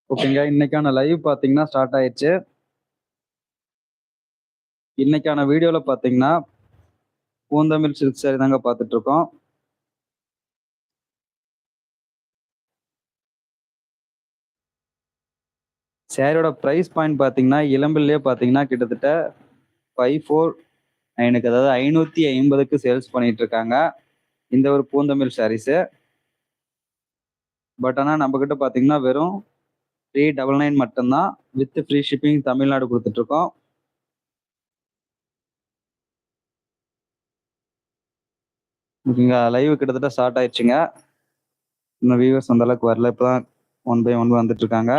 ஓகேங்க, இன்னைக்கான லைவ் பாத்தீங்கன்னா ஸ்டார்ட் ஆயிடுச்சு. இன்னைக்கான வீடியோல பாத்தீங்கன்னா பூந்தமிழ் சில்க் சாரி தாங்க பார்த்துட்டு இருக்கோம். சாரியோட ப்ரைஸ் பாயிண்ட் பார்த்தீங்கன்னா இளம்பிள்ளையே பார்த்தீங்கன்னா கிட்டத்தட்ட 549க்கு, அதாவது 550க்கு சேல்ஸ் பண்ணிட்டு இருக்காங்க இந்த ஒரு பூந்தமிழ் சாரீஸு. பட் ஆனால் நம்ம கிட்ட பார்த்தீங்கன்னா வெறும் 399 மட்டும்தான், வித் ஃப்ரீ ஷிப்பிங் தமிழ்நாடு கொடுத்துட்டு இருக்கோம். ஓகேங்க, லைவ் கிட்டத்தட்ட ஸ்டார்ட் ஆயிடுச்சுங்க. இன்னும் வியூவர்ஸ் அந்த அளவுக்கு வரல, இப்போதான் 1 by 1 வந்துட்டு இருக்காங்க.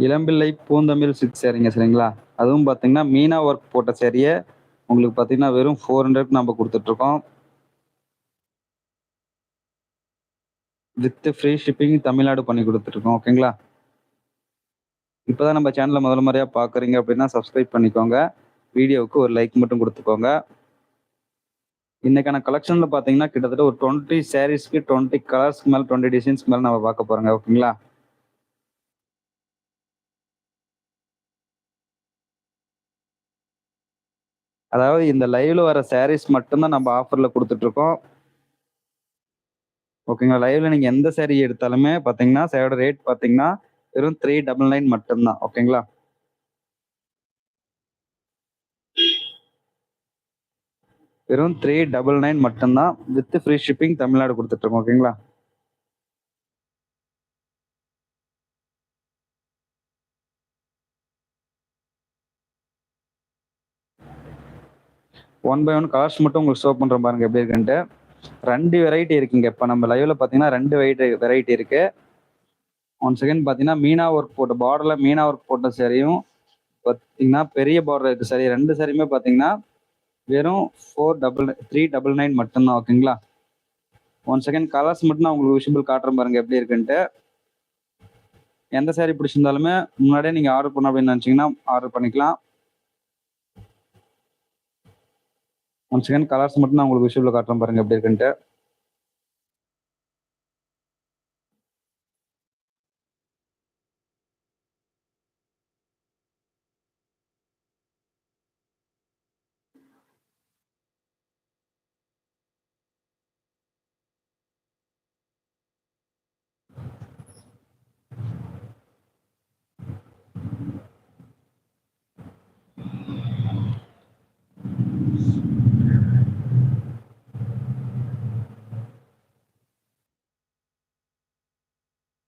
இளம்பிள்ளை பூந்தமிழ் சில்க் சாரிங்க, சரிங்களா? அதுவும் பார்த்தீங்கன்னா மீனா ஒர்க் போட்ட சாரியை உங்களுக்கு பார்த்தீங்கன்னா வெறும் 400க்கு நம்ம கொடுத்துட்ருக்கோம், வித் ஃப்ரீ ஷிப்பிங் தமிழ்நாடு பண்ணி கொடுத்துட்ருக்கோம். ஓகேங்களா? இப்போதான் நம்ம சேனலை முதல் முறையாக பார்க்குறீங்க அப்படின்னா சப்ஸ்கிரைப் பண்ணிக்கோங்க, வீடியோவுக்கு ஒரு லைக் மட்டும் கொடுத்துக்கோங்க. இன்னைக்கான கலெக்ஷனில் பார்த்தீங்கன்னா கிட்டத்தட்ட ஒரு 20 சாரீஸ்க்கு 20 கலர்ஸ்க்கு மேலே 20 டிசைன்ஸ்க்கு மேலே நம்ம பார்க்க போகிறோங்க. ஓகேங்களா? அதாவது இந்த லைவ்ல வர சாரீஸ் மட்டும்தான் நம்ம ஆஃபர்ல கொடுத்துட்டு இருக்கோம். ஓகேங்களா? லைவ்ல நீங்க எந்த சாரீ எடுத்தாலுமே பாத்தீங்கன்னா சாரியோட ரேட் பாத்தீங்கன்னா வெறும் 399 மட்டும்தான். ஓகேங்களா? வெறும் 399 மட்டும்தான், வித் ஃப்ரீ ஷிப்பிங் தமிழ்நாடு கொடுத்துட்டு இருக்கோம். ஓகேங்களா? ஒன் பை ஒன் கலர்ஸ் மட்டும் உங்களுக்கு ஷோ பண்ற பாருங்க எப்படி இருக்குன்ட்டு. 2 வெரைட்டி இருக்குங்க. இப்ப நம்ம லைவ்ல பாத்தீங்கன்னா 2 வெரைட்டி இருக்கு. ஒன் செகண்ட் பாத்தீங்கன்னா மீனா ஒர்க் போட்ட பார்டர்ல மீனா ஒர்க் போட்ட சாரியும் பாத்தீங்கன்னா பெரிய பார்டர் இருக்கு சாரி. 2 சாரியுமே பாத்தீங்கன்னா வெறும் 399 மட்டும்தான். ஓகேங்களா? ஒன் செகண்ட் கலர்ஸ் மட்டும் நான் உங்களுக்கு விஷுவல் காட்டுறேன் பாருங்க எப்படி இருக்குன்ட்டு. எந்த சாரி பிடிச்சிருந்தாலுமே முன்னாடியே நீங்க ஆர்டர் பண்ண அப்படின்னு நினைச்சீங்கன்னா ஆர்டர் பண்ணிக்கலாம். ஒன் செகண்ட் கலர்ஸ் மட்டும் நான் உங்களுக்கு விஷுவல் காட்டுறேன் பாருங்க எப்படி இருக்குன்ட்டு.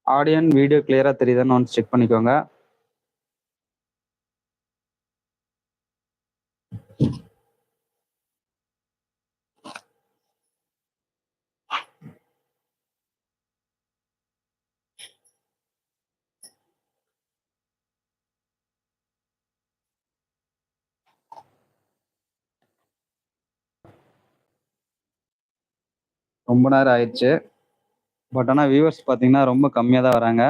ஆடியன் வீடியோ கிளியரா தெரியுதான்னு ஒன்று செக் பண்ணிக்கோங்க. ரொம்ப நேரம் ஆயிடுச்சு, பட் ஆனால் வியூவர்ஸ் பார்த்தீங்கன்னா ரொம்ப கம்மியாக தான் வராங்க.